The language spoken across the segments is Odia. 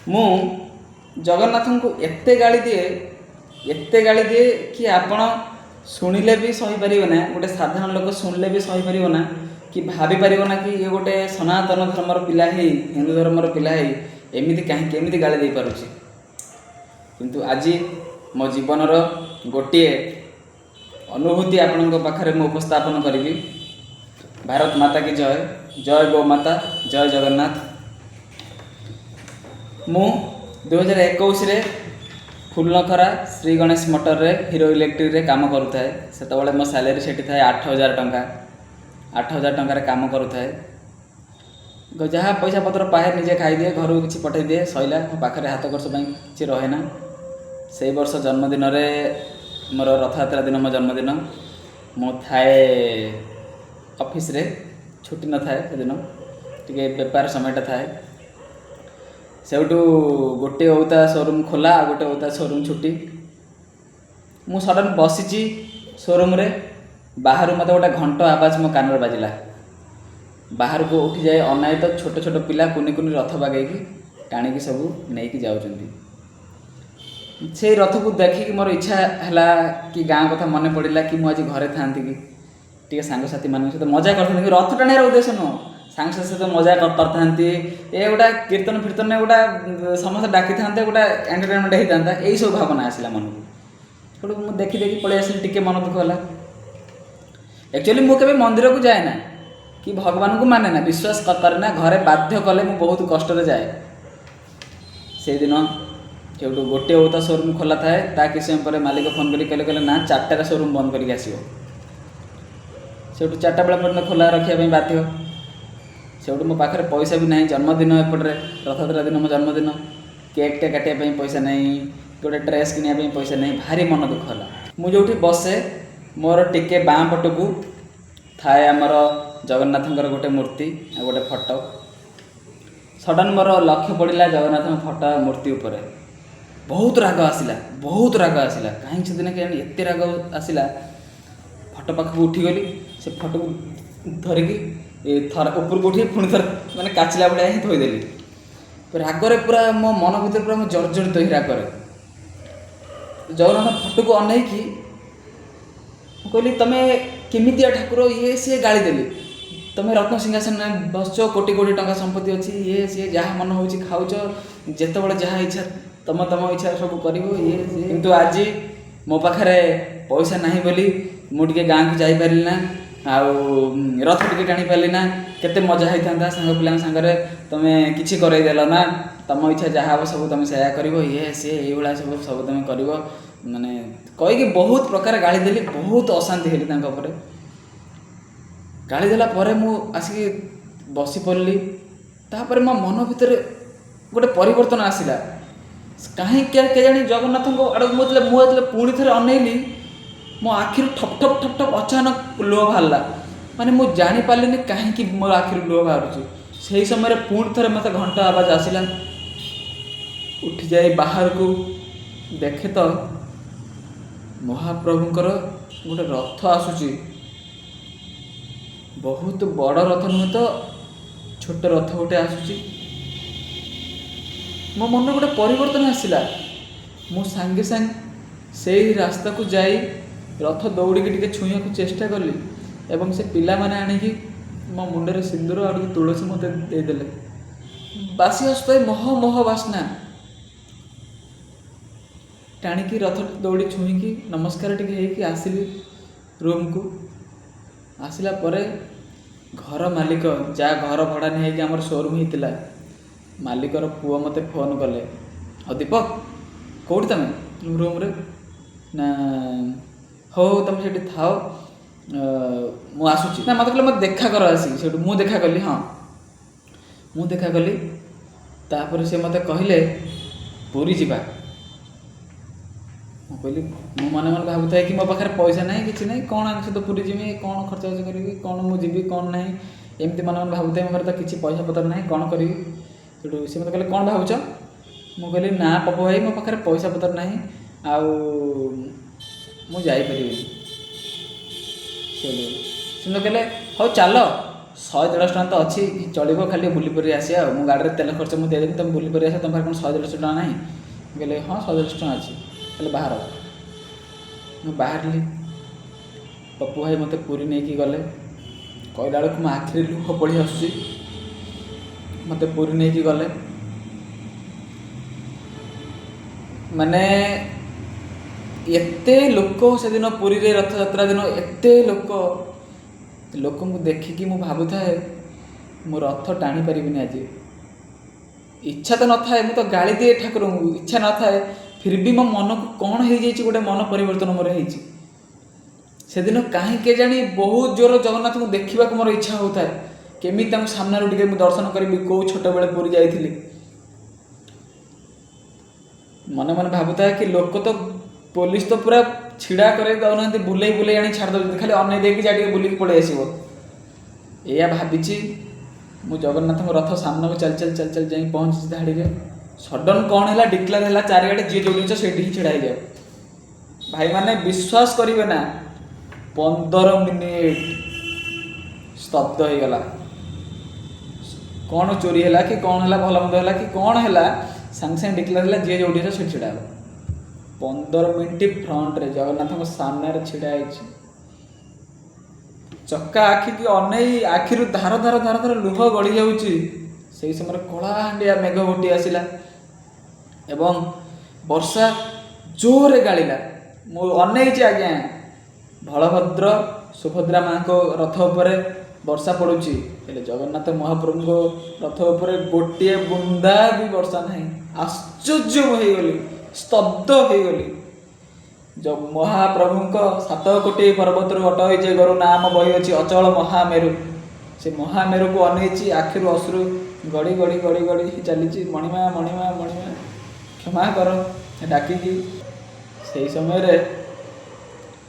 ମୁଁ ଜଗନ୍ନାଥଙ୍କୁ ଏତେ ଗାଳି ଦିଏ କି ଆପଣ ଶୁଣିଲେ ବି ସହିପାରିବେ ନା, ଗୋଟେ ସାଧାରଣ ଲୋକ ଶୁଣିଲେ ବି ସହିପାରିବ ନା, କି ଭାବିପାରିବ ନା କି ଇଏ ଗୋଟେ ସନାତନ ଧର୍ମର ପିଲା ହେଇ, ହିନ୍ଦୁ ଧର୍ମର ପିଲା ହେଇ ଏମିତି କାହିଁକି ଏମିତି ଗାଳି ଦେଇପାରୁଛି। କିନ୍ତୁ ଆଜି ମୋ ଜୀବନର ଗୋଟିଏ ଅନୁଭୂତି ଆପଣଙ୍କ ପାଖରେ ମୁଁ ଉପସ୍ଥାପନ କରିବି। ଭାରତ ମାତା କି ଜୟ, ଜୟ ଗौ ମାତା, ଜୟ ଜଗନ୍ନାଥ। ମୁଁ 2021ରେ ଫୁଲନଖରା ଶ୍ରୀ ଗଣେଶ ମଟରରେ ହିରୋ ଇଲେକ୍ଟ୍ରିକରେ କାମ କରୁଥାଏ। ସେତେବେଳେ ମୋ ସାଲେରୀ ସେଠି ଥାଏ 8,000 ଟଙ୍କା। 8,000 ଟଙ୍କାରେ କାମ କରୁଥାଏ। ଯାହା ପଇସା ପତ୍ର ପାଏ ନିଜେ ଖାଇଦିଏ, ଘରକୁ କିଛି ପଠାଇଦିଏ, ସଇଲା। ମୋ ପାଖରେ ହାତ ଖର୍ଚ୍ଚ ପାଇଁ କିଛି ରହେ ନା। ସେଇ ବର୍ଷ ଜନ୍ମଦିନରେ, ମୋର ରଥଯାତ୍ରା ଦିନ ମୋ ଜନ୍ମଦିନ, ମୁଁ ଥାଏ ଅଫିସରେ, ଛୁଟି ନଥାଏ ସେଦିନ, ଟିକେ ବେପାର ସମୟଟା ଥାଏ। ସେଇଠୁ ଗୋଟିଏ ଓଉତା ସୋରୁମ୍ ଖୋଲା, ଆଉ ଗୋଟେ ଓଉତା ସୋରୁମ୍ ଛୁଟି। ମୁଁ ସଡ଼ନ୍ ବସିଛି ସୋରୁମ୍ରେ, ବାହାରୁ ମୋତେ ଗୋଟେ ଘଣ୍ଟ ଆବାଜ ମୋ କାନରେ ବାଜିଲା। ବାହାରକୁ ଉଠିଯାଏ, ଅନାଏ ତ ଛୋଟ ଛୋଟ ପିଲା କୁନି କୁନି ରଥ ବାଗେଇକି ଟାଣିକି ସବୁ ନେଇକି ଯାଉଛନ୍ତି। ସେଇ ରଥକୁ ଦେଖିକି ମୋର ଇଚ୍ଛା ହେଲା କି ଗାଁ କଥା ମନେ ପଡ଼ିଲା କି ମୁଁ ଆଜି ଘରେ ଥାଆନ୍ତି କି ଟିକେ ସାଙ୍ଗସାଥିମାନଙ୍କ ସହିତ ମଜା କରିଥାନ୍ତି। କି ରଥ ଟାଣିବାର ଉଦ୍ଦେଶ୍ୟ ନୁହଁ, ସାଙ୍ଗସାଥି ସହିତ ମଜା କରିଥାନ୍ତି, ଏ ଗୋଟା କୀର୍ତ୍ତନ ଫୀର୍ତ୍ତନରେ ଗୋଟା ସମସ୍ତେ ଡାକିଥାନ୍ତେ, ଗୋଟା ଏଣ୍ଟରଟେନମେଣ୍ଟ ହେଇଥାନ୍ତା, ଏଇସବୁ ଭାବନା ଆସିଲା ମନକୁ। ସେଠୁ ମୁଁ ଦେଖି ପଳେଇ ଆସିଲି, ଟିକେ ମନ ଦୁଃଖ ହେଲା। ଆକ୍ଚୁଆଲି ମୁଁ କେବେ ମନ୍ଦିରକୁ ଯାଏ ନା, କି ଭଗବାନଙ୍କୁ ମାନେ ନା, ବିଶ୍ୱାସ କରେ ନା। ଘରେ ବାଧ୍ୟ କଲେ ମୁଁ ବହୁତ କଷ୍ଟରେ ଯାଏ। ସେଇଦିନ ସେଇଠୁ ଗୋଟିଏ ଓଉତା ସୋରୁମ୍ ଖୋଲା ଥାଏ। ତା କିଛି ସମୟ ପରେ ମାଲିକ ଫୋନ୍ କରି କହିଲେ ନା 4ଟାରେ ସୋରୁମ୍ ବନ୍ଦ କରିକି ଆସିବ। ସେଇଠୁ 4ଟା ବେଳେ ପର୍ଯ୍ୟନ୍ତ ଖୋଲା ରଖିବା ପାଇଁ ବାଧ୍ୟ। ସେଇଠୁ ମୋ ପାଖରେ ପଇସା ବି ନାହିଁ, ଜନ୍ମଦିନ ଏପଟରେ, ରଥଯାତ୍ରା ଦିନ ମୋ ଜନ୍ମଦିନ, କେକ୍ଟେ କାଟିବା ପାଇଁ ପଇସା ନାହିଁ, ଗୋଟେ ଡ୍ରେସ୍ କିଣିବା ପାଇଁ ପଇସା ନାହିଁ। ଭାରି ମନ ଦୁଃଖ ହେଲା। ମୁଁ ଯେଉଁଠି ବସେ, ମୋର ଟିକେ ବାଁ ପଟକୁ ଥାଏ ଆମର ଜଗନ୍ନାଥଙ୍କର ଗୋଟେ ମୂର୍ତ୍ତି ଆଉ ଗୋଟେ ଫଟୋ। ସଡ଼ନ୍ ମୋର ଲକ୍ଷ୍ୟ ପଡ଼ିଲା ଜଗନ୍ନାଥଙ୍କ ଫଟୋ ମୂର୍ତ୍ତି ଉପରେ। ବହୁତ ରାଗ ଆସିଲା। କାହିଁକି ସେଦିନ କେଜାଣି ଏତେ ରାଗ ଆସିଲା। ଫଟୋ ପାଖକୁ ଉଠିଗଲି, ସେ ଫଟୋକୁ ଧରିକି ଥରେ ଉପରକୁ ଉଠି ପୁଣି ଥରେ ମାନେ କାଚିଲା ଭଳିଆ ହିଁ ଥୋଇଦେଲି। ରାଗରେ ପୁରା ମୋ ମନ ଭିତରେ ପୁରା ମୁଁ ଜର୍ଜରିତ ହୋଇ ରାଗରେ ଜଗନ୍ନାଥ ଫଟୋକୁ ଅନେଇକି ମୁଁ କହିଲି, ତମେ କେମିତିଆ ଠାକୁର, ଇଏ ସିଏ ଗାଳି ଦେଲି। ତମେ ରତ୍ନସିଂହାସନରେ ବସିଛ, କୋଟି କୋଟି ଟଙ୍କା ସମ୍ପତ୍ତି ଅଛି, ଇଏ ସିଏ, ଯାହା ମନ ହେଉଛି ଖାଉଛ, ଯେତେବେଳେ ଯାହା ଇଚ୍ଛା ତମ ଇଚ୍ଛା ସବୁ କରିବ, ଇଏ ସିଏ। କିନ୍ତୁ ଆଜି ମୋ ପାଖରେ ପଇସା ନାହିଁ ବୋଲି ମୁଁ ଟିକେ ଗାଁକୁ ଯାଇପାରିଲି ନା, ଆଉ ରଥ ଟିକେ ଟାଣି ପାରିଲି ନା। କେତେ ମଜା ହେଇଥାନ୍ତା ସାଙ୍ଗ ପିଲାଙ୍କ ସାଙ୍ଗରେ। ତମେ କିଛି କରେଇଦେଲ ନା, ତମ ଇଚ୍ଛା ଯାହା ହେବ ସବୁ ତମେ ସେୟା କରିବ, ଇଏ ସିଏ ଏଇଭଳିଆ ସବୁ ତମେ କରିବ, ମାନେ କହିକି ବହୁତ ପ୍ରକାର ଗାଳି ଦେଲି। ବହୁତ ଅଶାନ୍ତି ହେଲି ତାଙ୍କ ଉପରେ। ଗାଳି ଦେଲା ପରେ ମୁଁ ଆସିକି ବସି ପଡ଼ିଲି। ତାପରେ ମୋ ମନ ଭିତରେ ଗୋଟେ ପରିବର୍ତ୍ତନ ଆସିଲା। କାହିଁକି କେଜାଣି ଜଗନ୍ନାଥଙ୍କ ଆଡ଼କୁ ମୁଁ ଯେତେବେଳେ ପୁଣି ଥରେ ଅନେଇଲି, ମୋ ଆଖିରୁ ଠପ୍ ଠପ୍ ଅଚାନକ ଲୁହ ବାହାରିଲା। ମାନେ ମୁଁ ଜାଣିପାରିଲିନି କାହିଁକି ମୋ ଆଖିରୁ ଲୁହ ବାହାରୁଛି। ସେହି ସମୟରେ ପୁଣି ଥରେ ମୋତେ ଘଣ୍ଟ ଆବାଜ ଆସିଲା। ଉଠିଯାଇ ବାହାରକୁ ଦେଖେ ତ ମହାପ୍ରଭୁଙ୍କର ଗୋଟେ ରଥ ଆସୁଛି। ବହୁତ ବଡ଼ ରଥ ନୁହେଁ ତ, ଛୋଟ ରଥ ଗୋଟେ ଆସୁଛି। ମୋ ମନରେ ଗୋଟେ ପରିବର୍ତ୍ତନ ଆସିଲା। ମୁଁ ସାଙ୍ଗେ ସେଇ ରାସ୍ତାକୁ ଯାଇ ରଥ ଦୌଡ଼ିକି ଟିକେ ଛୁଇଁବାକୁ ଚେଷ୍ଟା କଲି, ଏବଂ ସେ ପିଲାମାନେ ଆଣିକି ମୋ ମୁଣ୍ଡରେ ସିନ୍ଦୁର ଆଉ ଟିକେ ତୁଳସୀ ମୋତେ ଦେଇଦେଲେ। ବାସି ଆସୁଥାଏ ମହ ବାସ୍ନା। ଟାଣିକି ରଥ ଦୌଡ଼ି ଛୁଇଁକି ନମସ୍କାର ଟିକେ ହେଇକି ଆସିଲି ରୁମ୍କୁ। ଆସିଲା ପରେ ଘର ମାଲିକ, ଯାହା ଘର ଭଡ଼ା ନେଇକି ଆମର ସୋରୁମ୍ ହେଇଥିଲା, ମାଲିକର ପୁଅ ମୋତେ ଫୋନ୍ କଲେ, ଆଉ ଦୀପକ କେଉଁଠି ତମେ? ରୁମ୍ରେ ନା, ହଉ ତମେ ସେଠି ଥାଅ, ମୁଁ ଆସୁଛି। ନା, ମୋତେ କହିଲେ ମୋତେ ଦେଖା କର ଆସିକି। ସେଠୁ ମୁଁ ଦେଖା କଲି। ହଁ, ମୁଁ ଦେଖା କଲି। ତାପରେ ସେ ମୋତେ କହିଲେ ପୁରୀ ଯିବା। ମୁଁ କହିଲି, ମୁଁ ମନେ ଭାବୁଥାଏ କି ମୋ ପାଖରେ ପଇସା ନାହିଁ, କିଛି ନାହିଁ, କ'ଣ ଆଙ୍କ ସହିତ ପୁରୀ ଯିବି, କ'ଣ ଖର୍ଚ୍ଚ କରିବି, କ'ଣ ମୁଁ ଯିବି, କ'ଣ ନାହିଁ, ଏମିତି ମନେ ଭାବୁଥାଏ। ମୋ ପାଖରେ ତ କିଛି ପଇସା ପତ୍ର ନାହିଁ, କ'ଣ କରିବି। ସେଠୁ ସେ ମୋତେ କହିଲେ, କ'ଣ ଭାବୁଛ? ମୁଁ କହିଲି, ନା ପପୁ ଭାଇ, ମୋ ପାଖରେ ପଇସା ପତ୍ର ନାହିଁ, ଆଉ ମୁଁ ଯାଇପାରିବିନି। ସେଠୁ ସେ ମୋତେ କହିଲେ, ହଉ ଚାଲ, 100-150 ଟଙ୍କା ତ ଅଛି, ଚଳିବ, ଖାଲି ବୁଲିପରି ଆସିବା ଆଉ। ମୁଁ ଗାଡ଼ିରେ ତେଲ ଖର୍ଚ୍ଚ ମୁଁ ଦେଇଦେବି, ତୁମେ ବୁଲିପରି ଆସିବା, ତୁମ ପାଖରେ କ'ଣ 100-150 ଟଙ୍କା ନାହିଁ? ମୁଁ କହିଲି ହଁ 100-150 ଟଙ୍କା ଅଛି, ହେଲେ ବାହାର। ମୁଁ ବାହାରିଲି। ପପୁ ଭାଇ ମୋତେ ପୁରୀ ନେଇକି ଗଲେ। କହିଲା ବେଳକୁ ମୋ ଆଖିରେ ଲୁହ ପଡ଼ି ଆସୁଛି। ମୋତେ ପୁରୀ ନେଇକି ଗଲେ, ମାନେ ଏତେ ଲୋକ ସେଦିନ ପୁରୀରେ, ରଥଯାତ୍ରା ଦିନ ଏତେ ଲୋକଙ୍କୁ ଦେଖିକି ମୁଁ ଭାବୁଥାଏ ମୁଁ ରଥ ଟାଣି ପାରିବିନି ଆଜି। ଇଚ୍ଛା ତ ନଥାଏ, ମୁଁ ତ ଗାଳି ଦିଏ ଠାକୁରଙ୍କୁ, ଇଚ୍ଛା ନଥାଏ, ଫିର୍ ବି ମୋ ମନକୁ କ'ଣ ହେଇଯାଇଛି, ଗୋଟେ ମନ ପରିବର୍ତ୍ତନ ମୋର ହେଇଛି। ସେଦିନ କାହିଁ କେଜାଣି ବହୁତ ଜୋର ଜଗନ୍ନାଥଙ୍କୁ ଦେଖିବାକୁ ମୋର ଇଚ୍ଛା ହେଉଥାଏ। କେମିତି ତାଙ୍କୁ ସାମ୍ନାରୁ ଟିକେ ମୁଁ ଦର୍ଶନ କରିବି, କେଉଁ ଛୋଟବେଳେ ପୁରୀ ଯାଇଥିଲି। ମନେ ମନେ ଭାବୁଥାଏ କି ଲୋକ ତ, ପୋଲିସ ତ ପୁରା ଛିଡ଼ା କରେଇ ଦେଉନାହାନ୍ତି, ବୁଲେଇ ବୁଲେଇ ଆଣି ଛାଡ଼ି ଦେଉଛନ୍ତି, ଖାଲି ଅନେଇ ଦେଇକି ଯା ଟିକେ ବୁଲିକି ପଳେଇ ଆସିବ। ଏଇଆ ଭାବିଛି ମୁଁ ଜଗନ୍ନାଥଙ୍କ ରଥ ସାମ୍ନାକୁ ଚାଲି ଚାଲି ଯାଇ ପହଞ୍ଚିଛି ଧାଡ଼ିରେ। ସଡ଼ନ୍ କ'ଣ ହେଲା, ଡିକ୍ଲାର ହେଲା ଚାରିଆଡ଼େ ଯିଏ ଯୋଉଠି ଇଚ୍ଛା ସେଇଠି ହିଁ ଛିଡ଼ା ହେଇଯାଅ। ଭାଇମାନେ ବିଶ୍ୱାସ କରିବେ ନା, 15 ମିନିଟ୍ ସ୍ତବ୍ଧ ହେଇଗଲା। କ'ଣ ଚୋରି ହେଲା କି କ'ଣ ହେଲା, ଭଲ ମନ୍ଦ ହେଲା କି କ'ଣ ହେଲା, ସାଙ୍ଗେ ସାଙ୍ଗେ ଡିକ୍ଲାର ହେଲା ଯିଏ ଯୋଉଠି ଇଚ୍ଛା ସେଇଠି ଛିଡ଼ା ହେବ। 15 ମିନିଟ୍ ଫ୍ରଣ୍ଟରେ ଜଗନ୍ନାଥଙ୍କ ସାମ୍ନାରେ ଛିଡ଼ା ହେଇଛି। ଚକା ଆଖିକି ଅନେଇ ଆଖିରୁ ଧାର ଧାର ଲୁହ ଗଡ଼ି ଯାଉଛି। ସେହି ସମୟରେ କଳାହାଣ୍ଡିଆ ମେଘ ଗୋଟି ଆସିଲା ଏବଂ ବର୍ଷା ଜୋରରେ ଗାଳିଲା। ମୁଁ ଅନେଇଛି ଆଜ୍ଞା, ବଳଭଦ୍ର ସୁଭଦ୍ରା ମାଆଙ୍କ ରଥ ଉପରେ ବର୍ଷା ପଡ଼ୁଛି, ହେଲେ ଜଗନ୍ନାଥ ମହାପ୍ରଭୁଙ୍କ ରଥ ଉପରେ ଗୋଟିଏ ବୁନ୍ଦା ବି ବର୍ଷା ନାହିଁ। ଆଶ୍ଚର୍ଯ୍ୟ ମୁଁ ହେଇଗଲି, ସ୍ତବ୍ଧ ହେଇଗଲି। ମହାପ୍ରଭୁଙ୍କ 7 କୋଟି ପର୍ବତରୁ ଅଟହଇଛେ ଗରୁ, ନାମ ବହିଅଛି ଅଚଳ ମହାମେରୁ। ସେ ମହାମେରୁକୁ ଅନେଇଛି, ଆଖିରୁ ଅଶ୍ରୁ ଗଡ଼ି ଗଡ଼ି ଗଡ଼ି ଗଡ଼ି ଚାଲିଛି। ମଣିମା ମଣିମା ମଣିମା କ୍ଷମା କର ଡାକିକି। ସେହି ସମୟରେ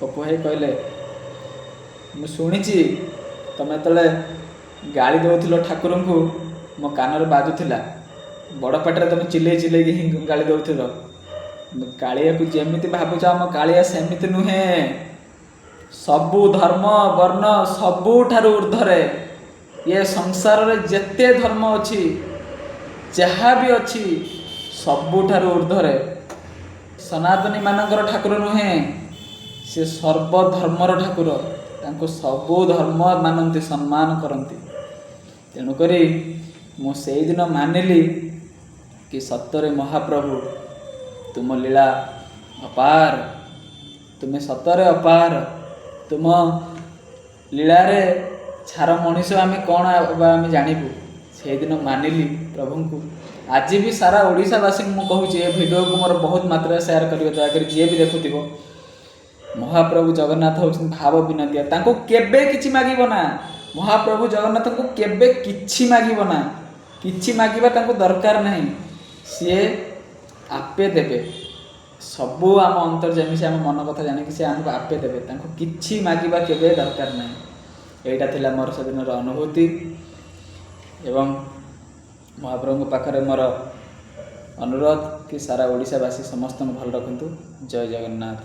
ପପୁ ଭାଇ କହିଲେ, ମୁଁ ଶୁଣିଛି ତମେ ଯେତେବେଳେ ଗାଳି ଦେଉଥିଲ ଠାକୁରଙ୍କୁ, ମୋ କାନରେ ବାଜୁଥିଲା, ବଡ଼ ପାଟିରେ ତମେ ଚିଲେଇକି ହିଁ ଗାଳି ଦେଉଥିଲ। କାଳିଆକୁ ଯେମିତି ଭାବୁଛ ଆମ କାଳିଆ ସେମିତି ନୁହେଁ। ସବୁ ଧର୍ମ ବର୍ଣ୍ଣ ସବୁଠାରୁ ଉର୍ଦ୍ଧ୍ୱରେ। ଏ ସଂସାରରେ ଯେତେ ଧର୍ମ ଅଛି, ଯାହା ବି ଅଛି, ସବୁଠାରୁ ଉର୍ଦ୍ଧ୍ୱରେ। ସନାତନୀ ମାନଙ୍କର ଠାକୁର ନୁହେଁ, ସେ ସର୍ବଧର୍ମର ଠାକୁର। ତାଙ୍କୁ ସବୁ ଧର୍ମ ମାନନ୍ତି, ସମ୍ମାନ କରନ୍ତି। ତେଣୁକରି ମୁଁ ସେଇଦିନ ମାନିଲି କି ସତରେ ମହାପ୍ରଭୁ ତୁମ ଲୀଳା ଅପାର, ତୁମେ ସତରେ ଅପାର। ତୁମ ଲୀଳାରେ ଛାର ମଣିଷ ଆମେ କ'ଣ ଆମେ ଜାଣିବୁ। ସେଇଦିନ ମାନିଲି ପ୍ରଭୁଙ୍କୁ। ଆଜି ବି ସାରା ଓଡ଼ିଶାବାସୀଙ୍କୁ ମୁଁ କହୁଛି, ଏ ଭିଡ଼ିଓକୁ ମୋର ବହୁତ ମାତ୍ରାରେ ସେୟାର କରିବେ ଦୟାକରି, ଯିଏ ବି ଦେଖୁଥିବ। ମହାପ୍ରଭୁ ଜଗନ୍ନାଥ ହେଉଛନ୍ତି ଭାବ ବିନୋଦିଆ। ତାଙ୍କୁ କେବେ କିଛି ମାଗିବ ନା, ମହାପ୍ରଭୁ ଜଗନ୍ନାଥଙ୍କୁ କେବେ କିଛି ମାଗିବ ନା, କିଛି ମାଗିବା ତାଙ୍କୁ ଦରକାର ନାହିଁ। ସିଏ ଆପେ ଦେବେ। ସବୁ ଆମ ଅନ୍ତର୍ଯାମୀ, ସେ ଆମ ମନ କଥା ଜାଣିକି ସେ ଆମକୁ ଆପେ ଦେବେ। ତାଙ୍କୁ କିଛି ମାଗିବା କେବେ ଦରକାର ନାହିଁ। ଏଇଟା ଥିଲା ମୋର ସେଦିନର ଅନୁଭୂତି ଏବଂ ମହାପ୍ରଭୁଙ୍କ ପାଖରେ ମୋର ଅନୁରୋଧ କି ସାରା ଓଡ଼ିଶାବାସୀ ସମସ୍ତଙ୍କୁ ଭଲ ରଖନ୍ତୁ। ଜୟ ଜଗନ୍ନାଥ।